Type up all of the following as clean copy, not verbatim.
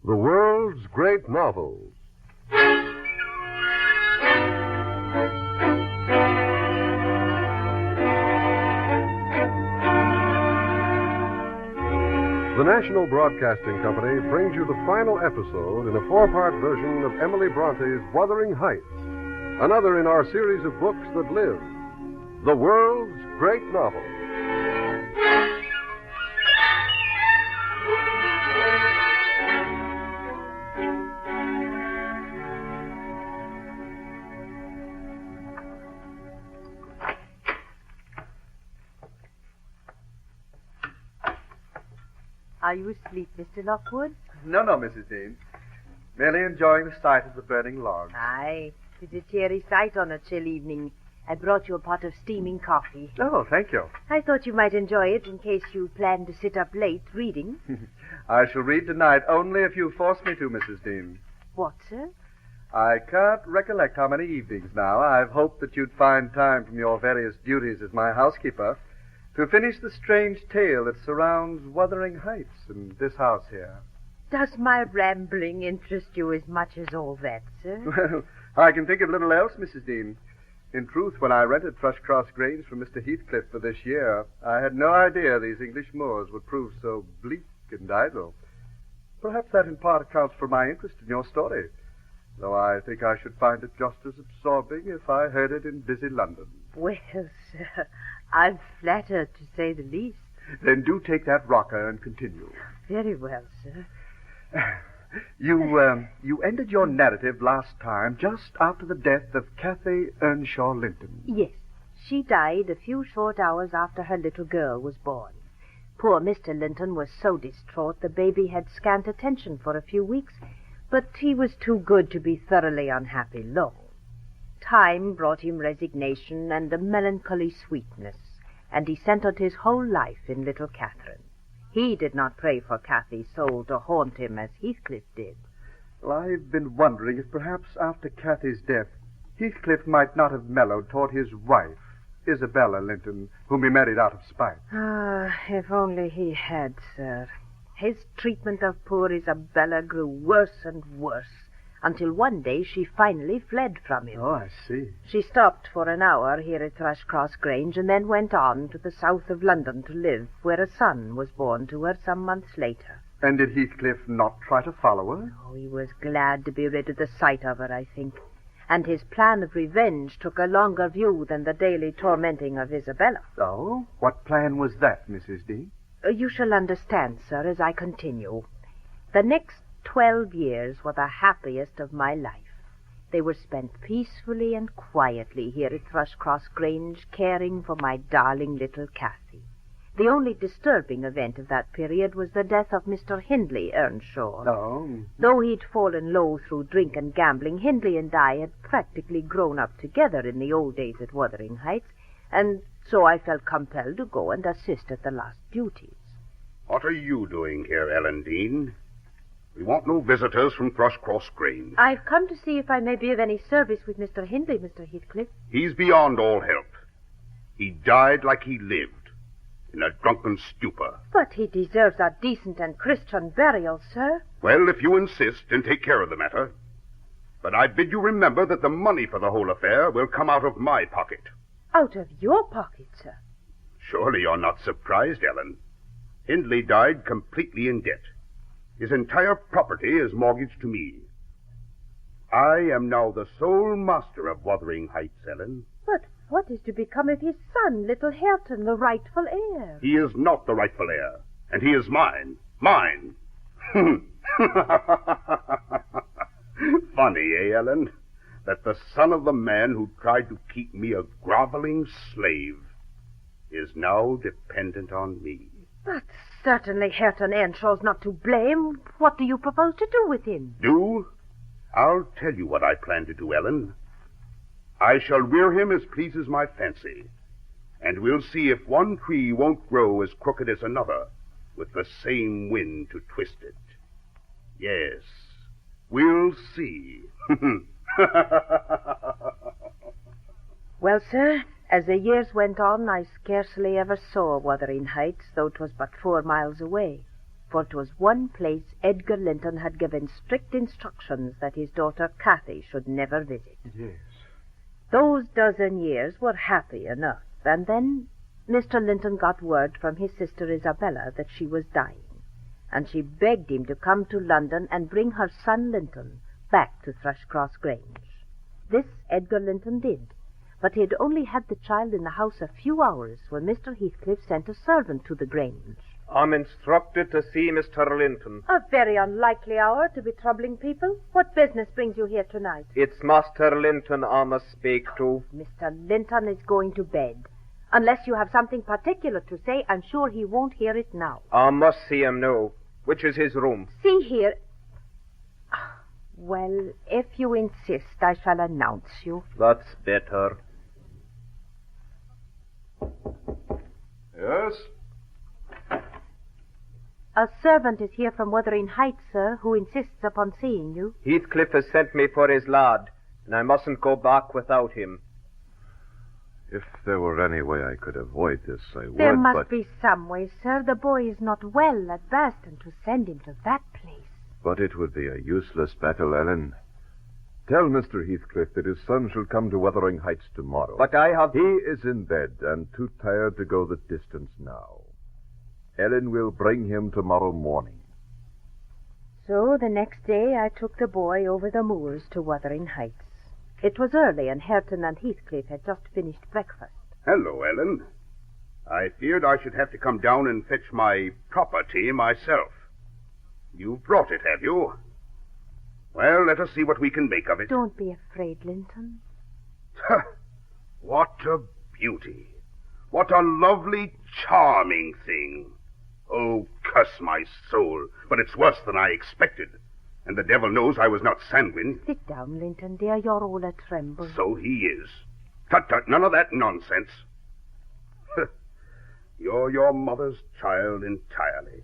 The world's great novels. The National Broadcasting Company brings you the final episode in a four-part version of Emily Bronte's Wuthering Heights, another in our series of books that live, The World's Great Novel. Are you asleep, Mr. Lockwood? No, Mrs. Dean. Merely enjoying the sight of the burning logs. Aye, it's a cheery sight on a chill evening. I brought you a pot of steaming coffee. Oh, thank you. I thought you might enjoy it in case you plan to sit up late reading. I shall read tonight only if you force me to, Mrs. Dean. What, sir? I can't recollect how many evenings now I've hoped that you'd find time from your various duties as my housekeeper to finish the strange tale that surrounds Wuthering Heights and this house here. Does my rambling interest you as much as all that, sir? Well, I can think of little else, Mrs. Dean. In truth, when I rented Thrushcross Grange from Mr. Heathcliff for this year, I had no idea these English moors would prove so bleak and idle. Perhaps that in part accounts for my interest in your story, though I think I should find it just as absorbing if I heard it in busy London. Well, sir, I'm flattered, to say the least. Then do take that rocker and continue. Very well, sir. You ended your narrative last time just after the death of Cathy Earnshaw Linton. Yes, she died a few short hours after her little girl was born. Poor Mr. Linton was so distraught the baby had scant attention for a few weeks, but he was too good to be thoroughly unhappy long. Time brought him resignation and a melancholy sweetness, and he centered his whole life in little Catherine. He did not pray for Cathy's soul to haunt him as Heathcliff did. Well, I've been wondering if perhaps after Cathy's death, Heathcliff might not have mellowed toward his wife, Isabella Linton, whom he married out of spite. Ah, if only he had, sir. His treatment of poor Isabella grew worse and worse, until one day she finally fled from him. Oh, I see. She stopped for an hour here at Thrushcross Grange and then went on to the south of London to live, where a son was born to her some months later. And did Heathcliff not try to follow her? Oh, he was glad to be rid of the sight of her, I think. And his plan of revenge took a longer view than the daily tormenting of Isabella. Oh? What plan was that, Mrs. Dean? You shall understand, sir, as I continue. The next 12 years were the happiest of my life. They were spent peacefully and quietly here at Thrushcross Grange, caring for my darling little Cathy. The only disturbing event of that period was the death of Mr. Hindley Earnshaw. Oh. Though he'd fallen low through drink and gambling, Hindley and I had practically grown up together in the old days at Wuthering Heights, and so I felt compelled to go and assist at the last duties. What are you doing here, Ellen Dean? We want no visitors from Thrushcross Grange. I've come to see if I may be of any service with Mr. Hindley, Mr. Heathcliff. He's beyond all help. He died like he lived, in a drunken stupor. But he deserves a decent and Christian burial, sir. Well, if you insist, then take care of the matter. But I bid you remember that the money for the whole affair will come out of my pocket. Out of your pocket, sir? Surely you're not surprised, Ellen. Hindley died completely in debt. His entire property is mortgaged to me. I am now the sole master of Wuthering Heights, Ellen. But what is to become of his son, little Hareton, the rightful heir? He is not the rightful heir, and he is mine. Mine. Funny, eh, Ellen? That the son of the man who tried to keep me a groveling slave is now dependent on me. But certainly Hareton Earnshaw's not to blame. What do you propose to do with him? Do? I'll tell you what I plan to do, Ellen. I shall rear him as pleases my fancy, and we'll see if one tree won't grow as crooked as another, with the same wind to twist it. Yes, we'll see. Well, sir, as the years went on, I scarcely ever saw Wuthering Heights, though 'twas but 4 miles away. for it was one place Edgar Linton had given strict instructions that his daughter Cathy should never visit. Yes. Those dozen years were happy enough, and then Mr. Linton got word from his sister Isabella that she was dying, and she begged him to come to London and bring her son Linton back to Thrushcross Grange. This Edgar Linton did, but he had only had the child in the house a few hours when Mr. Heathcliff sent a servant to the Grange. I'm instructed to see Mr. Linton. A very unlikely hour to be troubling people. What business brings you here tonight? It's Master Linton I must speak to. Mr. Linton is going to bed. Unless you have something particular to say, I'm sure he won't hear it now. I must see him now. Which is his room? See here. Well, if you insist, I shall announce you. That's better. Yes? A servant is here from Wuthering Heights, sir, who insists upon seeing you. Heathcliff has sent me for his lad, and I mustn't go back without him. If there were any way I could avoid this, I would, There must but... be some way, sir. The boy is not well at best, and to send him to that place. But it would be a useless battle, Ellen. Tell Mr. Heathcliff that his son shall come to Wuthering Heights tomorrow. But I have... He is in bed and too tired to go the distance now. Ellen will bring him tomorrow morning. So the next day I took the boy over the moors to Wuthering Heights. It was early, and Hareton and Heathcliff had just finished breakfast. Hello, Ellen. I feared I should have to come down and fetch my property myself. You've brought it, have you? Well, let us see what we can make of it. Don't be afraid, Linton. What a beauty. What a lovely, charming thing. Oh, curse my soul, but it's worse than I expected. And the devil knows I was not sanguine. Sit down, Linton, dear. You're all a tremble. So he is. Tut, tut, none of that nonsense. You're your mother's child entirely.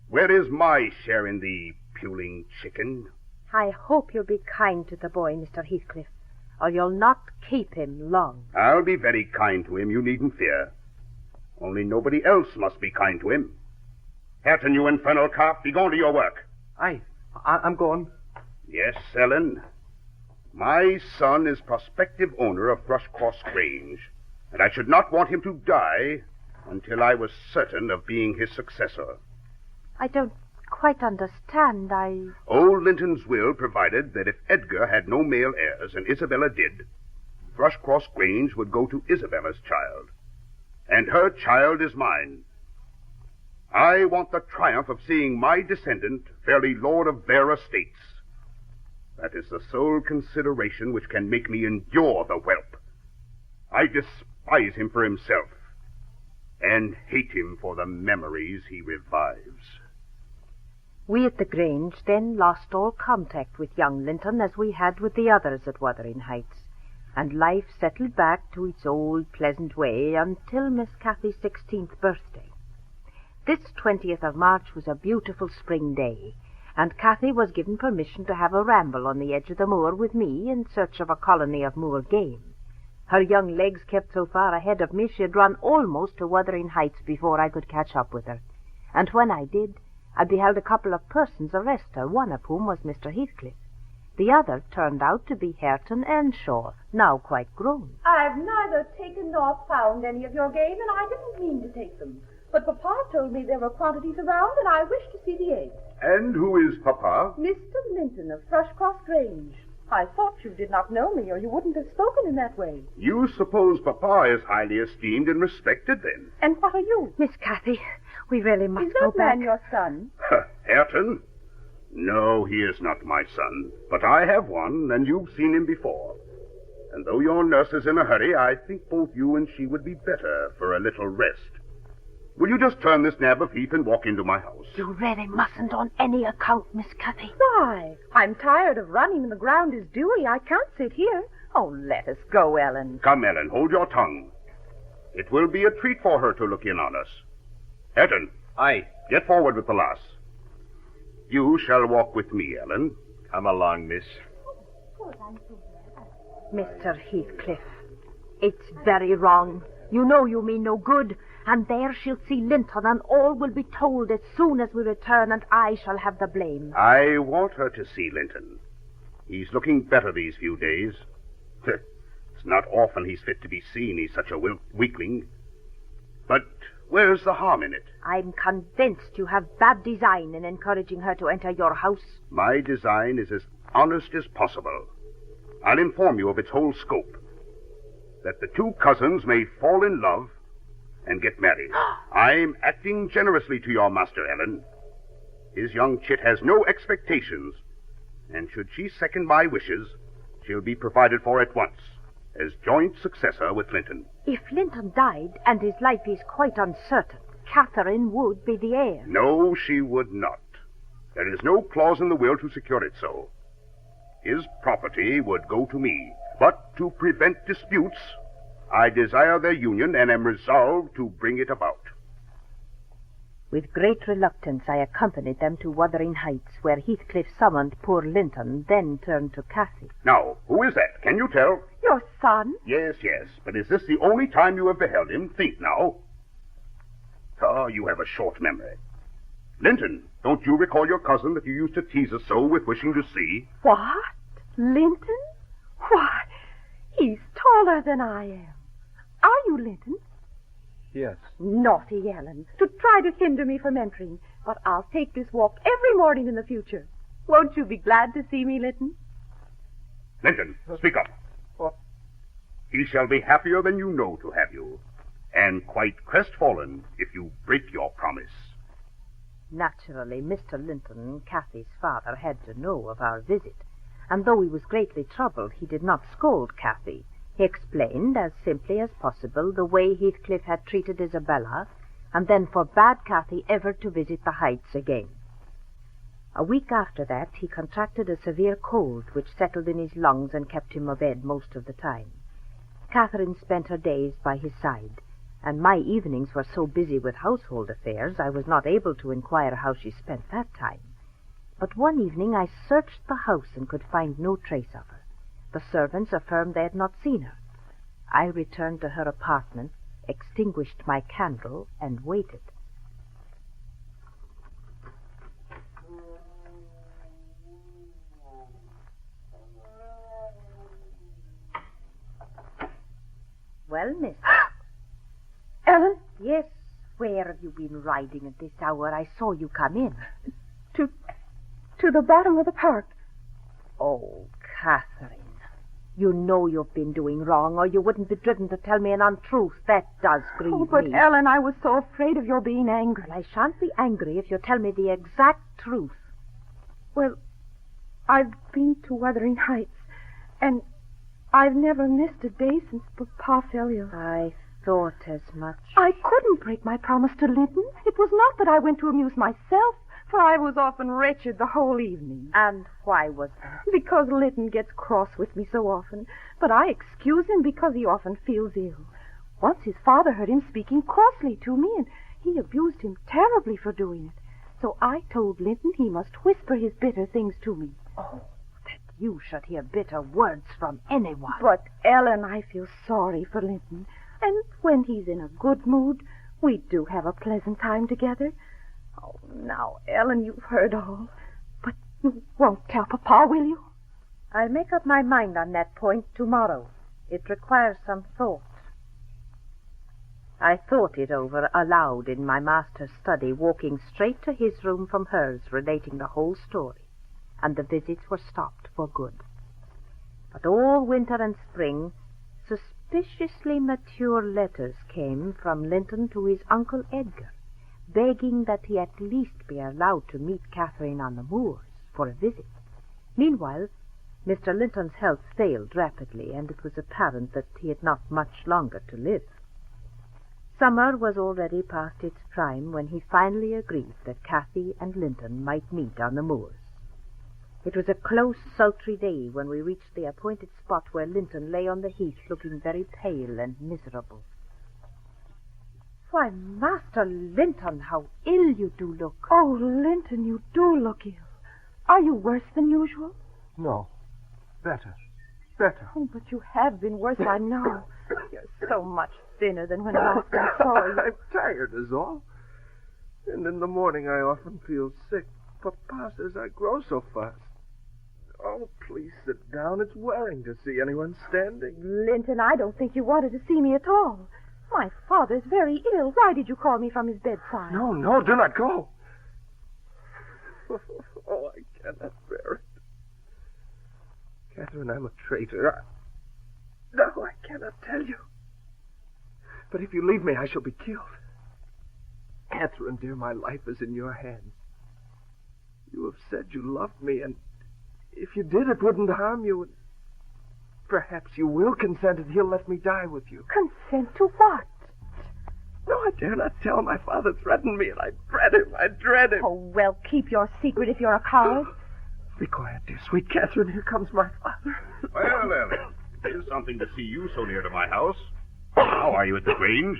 Where is my share in the puling chicken? I hope you'll be kind to the boy, Mr. Heathcliff, or you'll not keep him long. I'll be very kind to him, you needn't fear. Only nobody else must be kind to him. Hareton, you infernal calf, be going to your work. I'm going. Yes, Ellen. My son is prospective owner of Thrushcross Grange, and I should not want him to die until I was certain of being his successor. I don't quite understand. Old Linton's will provided that if Edgar had no male heirs and Isabella did, Thrushcross Grange would go to Isabella's child. And her child is mine. I want the triumph of seeing my descendant fairly lord of their estates. That is the sole consideration which can make me endure the whelp. I despise him for himself, and hate him for the memories he revives. We at the Grange then lost all contact with young Linton as we had with the others at Wuthering Heights, and life settled back to its old pleasant way until Miss Cathy's 16th birthday. This 20th of March was a beautiful spring day, and Cathy was given permission to have a ramble on the edge of the moor with me in search of a colony of moor game. Her young legs kept so far ahead of me she had run almost to Wuthering Heights before I could catch up with her, and when I did, I beheld a couple of persons arrest her, one of whom was Mr. Heathcliff. The other turned out to be Hareton Earnshaw, now quite grown. I've neither taken nor found any of your game, and I didn't mean to take them. But Papa told me there were quantities around, and I wished to see the eggs. And who is Papa? Mr. Linton of Thrushcross Grange. I thought you did not know me, or you wouldn't have spoken in that way. You suppose Papa is highly esteemed and respected, then? And what are you? Miss Cathy, we really must Is go that back. man your son? Hareton? No, he is not my son, but I have one, and you've seen him before. And though your nurse is in a hurry, I think both you and she would be better for a little rest. Will you just turn this nab of heath and walk into my house? You really mustn't on any account, Miss Cathy. Why? I'm tired of running and the ground is dewy. I can't sit here. Oh, let us go, Ellen. Come, Ellen, hold your tongue. It will be a treat for her to look in on us. Hareton. Aye. Get forward with the lass. You shall walk with me, Ellen. Come along, miss. Mr. Heathcliff, it's very wrong. You know you mean no good, and there she'll see Linton, and all will be told as soon as we return, and I shall have the blame. I want her to see Linton. He's looking better these few days. It's not often he's fit to be seen. He's such a weakling. But where's the harm in it? I'm convinced you have bad design in encouraging her to enter your house. My design is as honest as possible. I'll inform you of its whole scope. That the two cousins may fall in love and get married. I'm acting generously to your master, Ellen. His young chit has no expectations, and should she second my wishes, she'll be provided for at once as joint successor with Linton. If Linton died, and his life is quite uncertain, Catherine would be the heir. No, she would not. There is no clause in the will to secure it so. His property would go to me, but to prevent disputes, I desire their union and am resolved to bring it about. With great reluctance, I accompanied them to Wuthering Heights, where Heathcliff summoned poor Linton, then turned to Cathy. Now, who is that? Can you tell? Your son? Yes, but is this the only time you have beheld him? Think now. Oh, you have a short memory. Linton, don't you recall your cousin that you used to tease us so with wishing to see? What? Linton? Why, he's taller than I am. Are you Linton? Yes. Naughty Ellen, to try to hinder me from entering. But I'll take this walk every morning in the future. Won't you be glad to see me, Linton? Linton, speak up. What? He shall be happier than you know to have you, and quite crestfallen if you break your promise. Naturally, Mr. Linton, Cathy's father, had to know of our visit, and though he was greatly troubled, he did not scold Cathy. He explained, as simply as possible, the way Heathcliff had treated Isabella, and then forbade Cathy ever to visit the Heights again. A week after that, he contracted a severe cold, which settled in his lungs and kept him abed most of the time. Catherine spent her days by his side, and my evenings were so busy with household affairs I was not able to inquire how she spent that time. But one evening I searched the house and could find no trace of her. The servants affirmed they had not seen her. I returned to her apartment, extinguished my candle, and waited. Well, miss. Ellen? Yes, where have you been riding at this hour? I saw you come in. To the bottom of the park. Oh, Catherine, you know you've been doing wrong, or you wouldn't be driven to tell me an untruth. That does grieve Oh, but me. Ellen, I was so afraid of your being angry. Well, I shan't be angry if you tell me the exact truth. Well, I've been to Wuthering Heights, and I've never missed a day since Papa fell ill. I thought as much. I couldn't break my promise to Linton. It was not that I went to amuse myself, for I was often wretched the whole evening. And why was that? Because Linton gets cross with me so often. But I excuse him because he often feels ill. Once his father heard him speaking crossly to me, and he abused him terribly for doing it. So I told Linton he must whisper his bitter things to me. Oh, that you should hear bitter words from anyone. But, Ellen, I feel sorry for Linton. And when he's in a good mood, we do have a pleasant time together. Oh, now, Ellen, you've heard all. But you won't tell Papa, will you? I'll make up my mind on that point tomorrow. It requires some thought. I thought it over aloud in my master's study, walking straight to his room from hers, relating the whole story, and the visits were stopped for good. But all winter and spring, suspiciously mature letters came from Linton to his Uncle Edgar, begging that he at least be allowed to meet Catherine on the moors for a visit. Meanwhile, Mr. Linton's health failed rapidly, and it was apparent that he had not much longer to live. Summer was already past its prime when he finally agreed that Cathy and Linton might meet on the moors. It was a close, sultry day when we reached the appointed spot where Linton lay on the heath looking very pale and miserable. Why, Master Linton, how ill you do look. Oh, Linton, you do look ill. Are you worse than usual? No. Better. Oh, but you have been worse, I know. You're so much thinner than when last I saw you. I'm tired is all. And in the morning I often feel sick. Papa says I grow so fast. Oh, please sit down. It's wearing to see anyone standing. Linton, I don't think you wanted to see me at all. My father's very ill. Why did you call me from his bedside? No, do not go. Oh, I cannot bear it. Catherine, I'm a traitor. No, I cannot tell you. But if you leave me, I shall be killed. Catherine, dear, my life is in your hands. You have said you loved me, and if you did, it wouldn't harm you. Perhaps you will consent and he'll let me die with you. Consent to what? No, I dare not tell. My father threatened me, and I dread him. I dread him. Oh, well, keep your secret if you're a coward. Be quiet, dear sweet Catherine. Here comes my father. Well, Ellen, it is something to see you so near to my house. How are you at the Grange?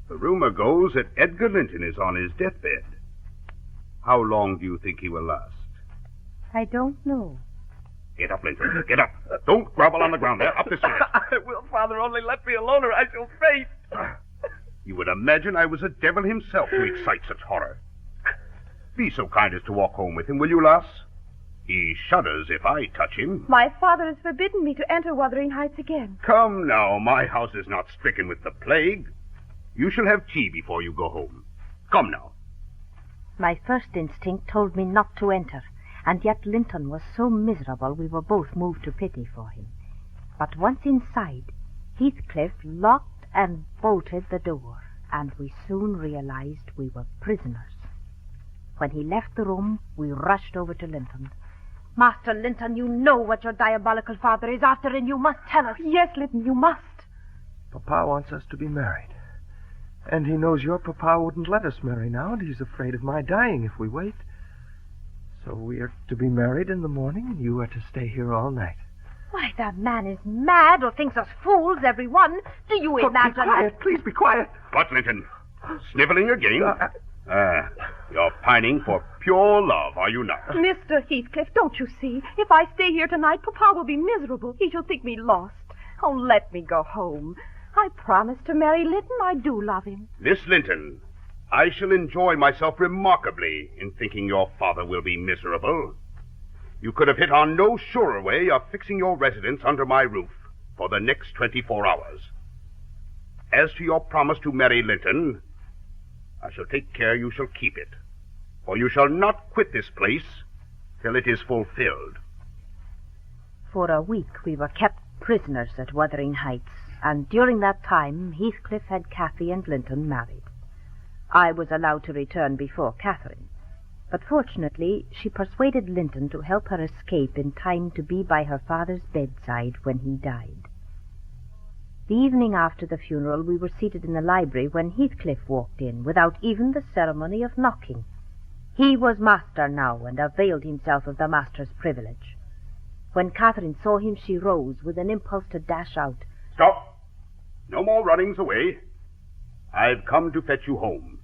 The rumor goes that Edgar Linton is on his deathbed. How long do you think he will last? I don't know. Get up, Linton. Get up. Don't grovel on the ground there. Up the stairs. I will, Father. Only let me alone or I shall faint. You would imagine I was a devil himself to excite such horror. Be so kind as to walk home with him, will you, lass? He shudders if I touch him. My father has forbidden me to enter Wuthering Heights again. Come now, my house is not stricken with the plague. You shall have tea before you go home. Come now. My first instinct told me not to enter, and yet Linton was so miserable we were both moved to pity for him. But once inside, Heathcliff locked and bolted the door, and we soon realized we were prisoners. When he left the room, we rushed over to Linton. Master Linton, you know what your diabolical father is after, and you must tell us. Yes, Linton, you must. Papa wants us to be married. And he knows your papa wouldn't let us marry now, and he's afraid of my dying if we wait. So we are to be married in the morning, and you are to stay here all night. Why, the man is mad, or thinks us fools, every one. Do you imagine... Be quiet, please be quiet. What, Linton? Sniveling again? You're pining for pure love, are you not? Mr. Heathcliff, don't you see? If I stay here tonight, Papa will be miserable. He shall think me lost. Oh, let me go home. I promised to marry Linton. I do love him. Miss Linton, I shall enjoy myself remarkably in thinking your father will be miserable. You could have hit on no surer way of fixing your residence under my roof for the next 24 hours. As to your promise to marry Linton, I shall take care you shall keep it, for you shall not quit this place till it is fulfilled. For a week we were kept prisoners at Wuthering Heights, and during that time Heathcliff had Cathy and Linton married. I was allowed to return before Catherine, but fortunately she persuaded Linton to help her escape in time to be by her father's bedside when he died. The evening after the funeral we were seated in the library when Heathcliff walked in without even the ceremony of knocking. He was master now and availed himself of the master's privilege. When Catherine saw him she rose with an impulse to dash out. Stop! No more runnings away. I've come to fetch you home,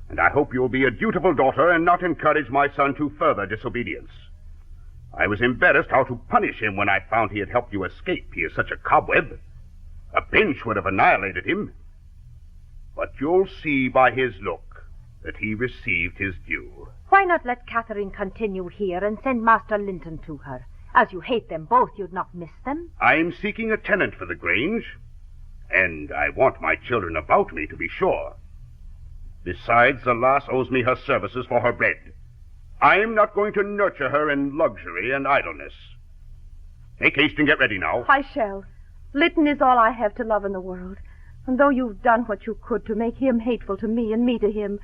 and I hope you'll be a dutiful daughter and not encourage my son to further disobedience. I was embarrassed how to punish him when I found he had helped you escape. He is such a cobweb. A pinch would have annihilated him. But you'll see by his look that he received his due. Why not let Catherine continue here and send Master Linton to her? As you hate them both, you'd not miss them. I'm seeking a tenant for the Grange, and I want my children about me, to be sure. Besides, the lass owes me her services for her bread. I'm not going to nurture her in luxury and idleness. Make haste and get ready now. I shall. Linton is all I have to love in the world. And though you've done what you could to make him hateful to me and me to him,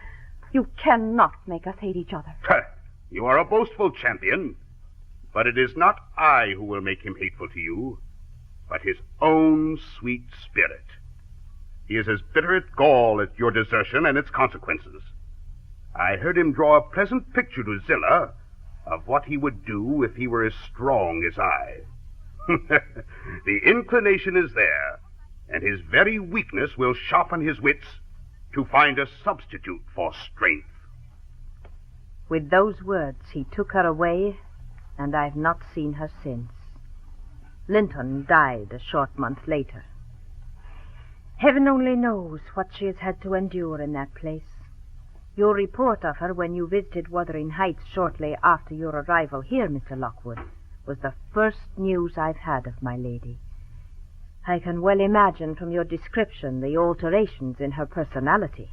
you cannot make us hate each other. You are a boastful champion. But it is not I who will make him hateful to you, but his own sweet spirit. He is as bitter at gall at your desertion and its consequences. I heard him draw a pleasant picture to Zillah of what he would do if he were as strong as I. The inclination is there, and his very weakness will sharpen his wits to find a substitute for strength. With those words he took her away, and I've not seen her since. Linton died a short month later. Heaven only knows what she has had to endure in that place. Your report of her when you visited Wuthering Heights shortly after your arrival here, Mr. Lockwood, was the first news I've had of my lady. I can well imagine from your description the alterations in her personality.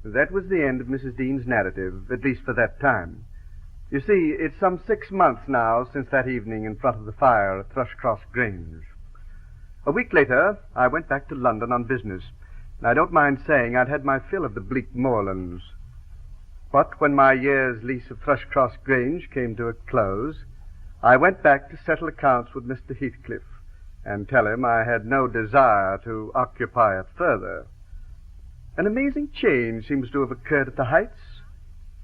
That was the end of Mrs. Dean's narrative, at least for that time. You see, it's some 6 months now since that evening in front of the fire at Thrushcross Grange. A week later, I went back to London on business, and I don't mind saying I'd had my fill of the bleak moorlands. But when my year's lease of Thrushcross Grange came to a close, I went back to settle accounts with Mr. Heathcliff and tell him I had no desire to occupy it further. An amazing change seems to have occurred at the Heights.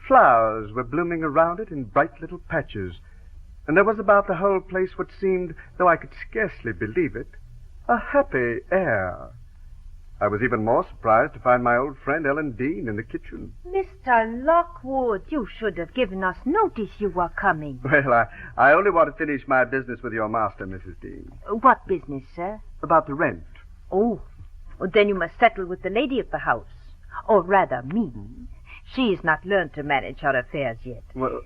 Flowers were blooming around it in bright little patches, and there was about the whole place what seemed, though I could scarcely believe it, a happy air. I was even more surprised to find my old friend Ellen Dean in the kitchen. Mr. Lockwood, you should have given us notice you were coming. Well, I only want to finish my business with your master, Mrs. Dean. What business, sir? About the rent. Oh, then you must settle with the lady of the house. Or rather, me. She has not learned to manage her affairs yet. Well...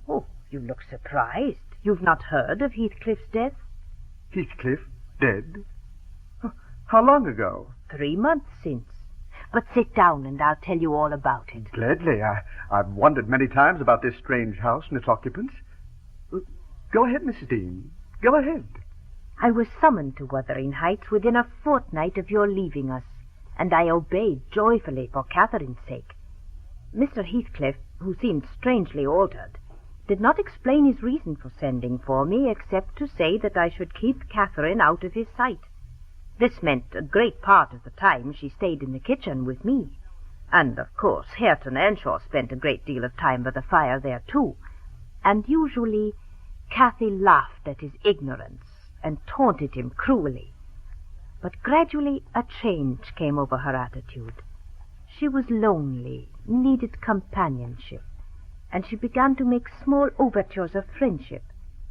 Oh, you look surprised. You've not heard of Heathcliff's death? Heathcliff dead? How long ago? 3 months since. But sit down and I'll tell you all about it. Gladly. I've wondered many times about this strange house and its occupants. Go ahead, Mrs. Dean. Go ahead. I was summoned to Wuthering Heights within a fortnight of your leaving us, and I obeyed joyfully for Catherine's sake. Mr. Heathcliff, who seemed strangely altered, did not explain his reason for sending for me except to say that I should keep Catherine out of his sight. This meant a great part of the time she stayed in the kitchen with me. And, of course, Hareton Earnshaw spent a great deal of time by the fire there, too. And usually Cathy laughed at his ignorance and taunted him cruelly. But gradually a change came over her attitude. She was lonely, needed companionship, and she began to make small overtures of friendship,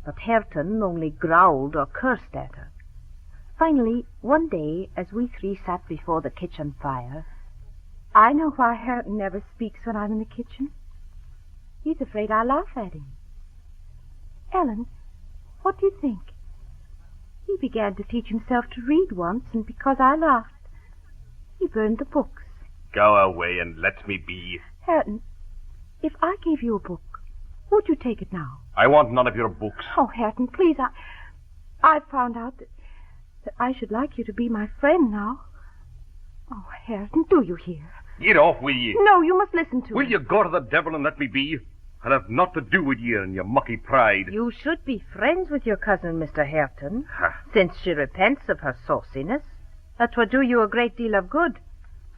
but Hareton only growled or cursed at her. Finally, one day, as we three sat before the kitchen fire... I know why Hareton never speaks when I'm in the kitchen. He's afraid I laugh at him. Ellen, what do you think? He began to teach himself to read once, and because I laughed, he burned the books. Go away and let me be. Hareton, if I gave you a book, would you take it now? I want none of your books. Oh, Hareton, please, I've found out that I should like you to be my friend now. Oh, Hareton, do you hear? Get off, will ye? No, you must listen to Will me. you go to the devil and let me be? I'll have naught to do with ye and your mucky pride. You should be friends with your cousin, Mr. Hareton, Ha. since she repents of her sauciness. That would do you a great deal of good.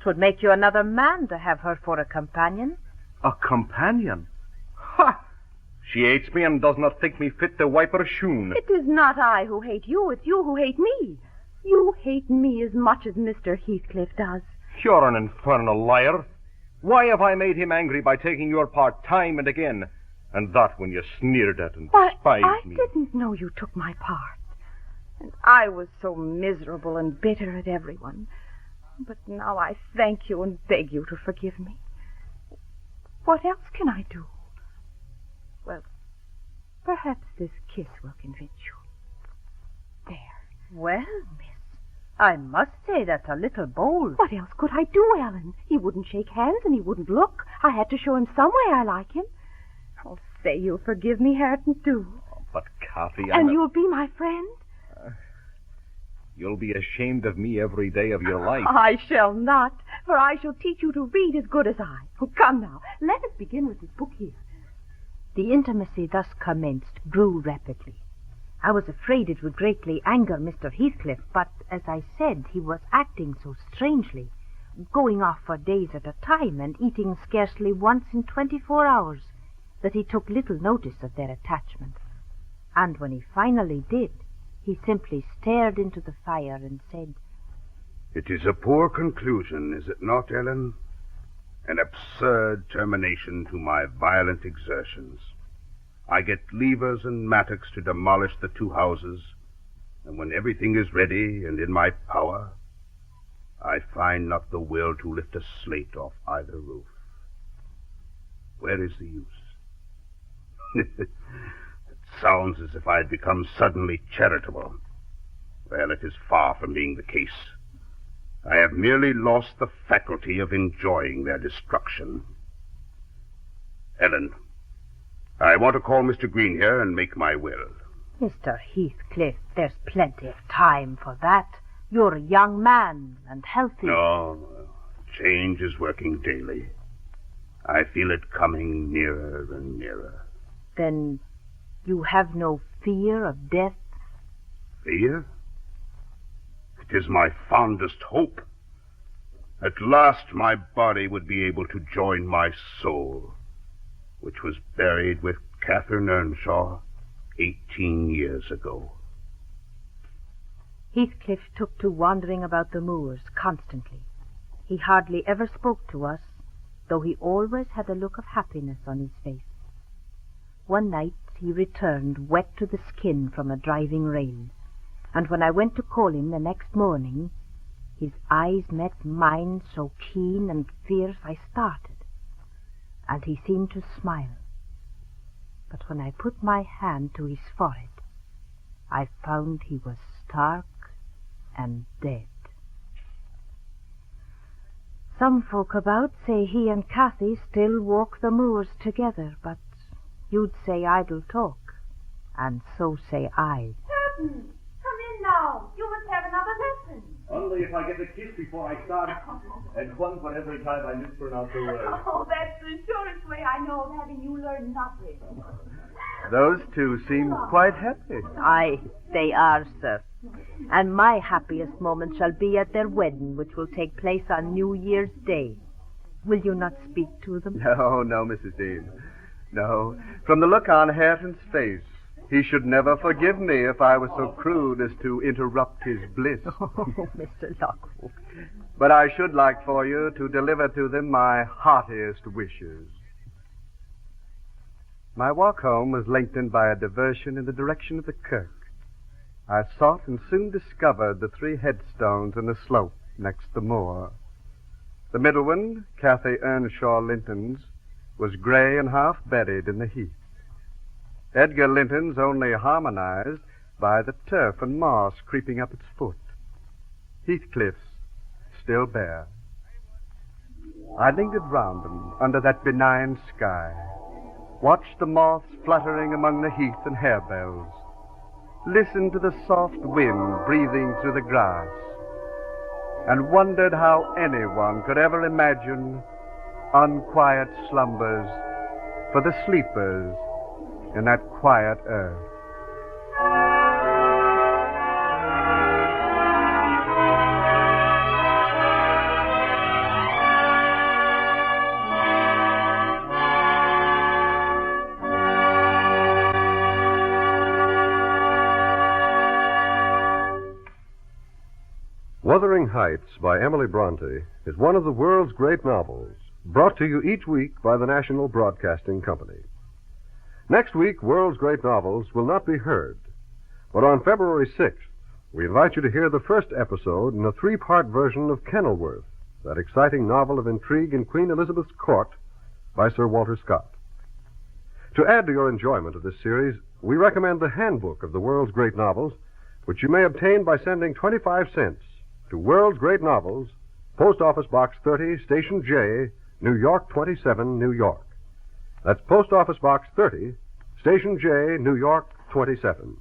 'Twould make you another man to have her for a companion. A companion? Ha! She hates me and does not think me fit to wipe her shoon. It is not I who hate you, it's you who hate me. You hate me as much as Mr. Heathcliff does. You're an infernal liar. Why have I made him angry by taking your part time and again? And that when you sneered at and Why, despised I me. didn't know you took my part. And I was so miserable and bitter at everyone. But now I thank you and beg you to forgive me. What else can I do? Well, perhaps this kiss will convince you. There. Well, miss, I must say that's a little bold. What else could I do, Ellen? He wouldn't shake hands and he wouldn't look. I had to show him some way I like him. Oh, say you'll forgive me, Hareton, do. But, Cathy, And you'll be my friend? You'll be ashamed of me every day of your life. I shall not, for I shall teach you to read as good as I. Oh, come now, let us begin with this book here. The intimacy thus commenced grew rapidly. I was afraid it would greatly anger Mr. Heathcliff, but, as I said, he was acting so strangely, going off for days at a time and eating scarcely once in 24 hours, that he took little notice of their attachment. And when he finally did, He simply stared into the fire and said, "It is a poor conclusion, is it not, Ellen? An absurd termination to my violent exertions. I get levers and mattocks to demolish the 2 houses, and when everything is ready and in my power, I find not the will to lift a slate off either roof. Where is the use? It sounds as if I had become suddenly charitable. Well, it is far from being the case. I have merely lost the faculty of enjoying their destruction. Ellen, I want to call Mr. Green here and make my will." "Mr. Heathcliff, there's plenty of time for that. You're a young man and healthy." No, change is working daily. I feel it coming nearer and nearer. "Then you have no fear of death?" Fear? It is my fondest hope. At last my body would be able to join my soul, which was buried with Catherine Earnshaw 18 years ago. Heathcliff took to wandering about the moors constantly. He hardly ever spoke to us, though he always had a look of happiness on his face. One night he returned wet to the skin from a driving rain, and when I went to call him the next morning, his eyes met mine so keen and fierce I started, and he seemed to smile. But when I put my hand to his forehead, I found he was stark and dead. Some folk about say he and Cathy still walk the moors together, but you'd say idle talk, and so say I. Curtain! Come in now. You must have another lesson. Only if I get a kiss before I start, and one for every time I mispronounce a word. Oh, that's the surest way I know of having you learn nothing. Those two seem quite happy. Aye, they are, sir. And my happiest moment shall be at their wedding, which will take place on New Year's Day. Will you not speak to them? No, Mrs. Dean. No. From the look on Hareton's face, he should never forgive me if I was so crude as to interrupt his bliss. Oh, Mr. Lockwood. But I should like for you to deliver to them my heartiest wishes. My walk home was lengthened by a diversion in the direction of the kirk. I sought and soon discovered the 3 headstones in the slope next the moor. The middle one, Cathy Earnshaw Linton's, was gray and half buried in the heath. Edgar Linton's only harmonized by the turf and moss creeping up its foot. Heathcliff's still bare. I lingered round them under that benign sky, watched the moths fluttering among the heath and harebells, listened to the soft wind breathing through the grass, and wondered how anyone could ever imagine unquiet slumbers for the sleepers in that quiet earth. Wuthering Heights by Emily Bronte is one of the world's great novels, brought to you each week by the National Broadcasting Company. Next week, World's Great Novels will not be heard, but on February 6th, we invite you to hear the first episode in a 3-part version of Kenilworth, that exciting novel of intrigue in Queen Elizabeth's court by Sir Walter Scott. To add to your enjoyment of this series, we recommend the Handbook of the World's Great Novels, which you may obtain by sending 25 cents to World's Great Novels, Post Office Box 30, Station J, New York 27, New York. That's Post Office Box 30, Station J, New York 27.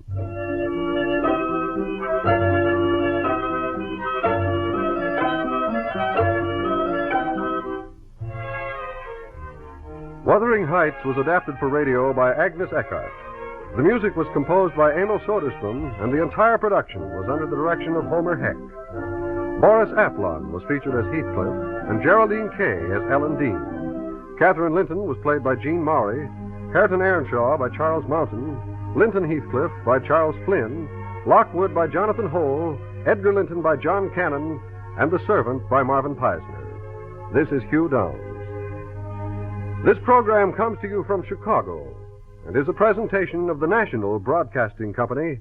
Wuthering Heights was adapted for radio by Agnes Eckhart. The music was composed by Emil Soderstrom, and the entire production was under the direction of Homer Heck. Boris Aplon was featured as Heathcliff, and Geraldine Kay as Ellen Dean. Catherine Linton was played by Jean Maury, Hareton Earnshaw by Charles Mountain, Linton Heathcliff by Charles Flynn, Lockwood by Jonathan Hole, Edgar Linton by John Cannon, and The Servant by Marvin Peisner. This is Hugh Downs. This program comes to you from Chicago and is a presentation of the National Broadcasting Company,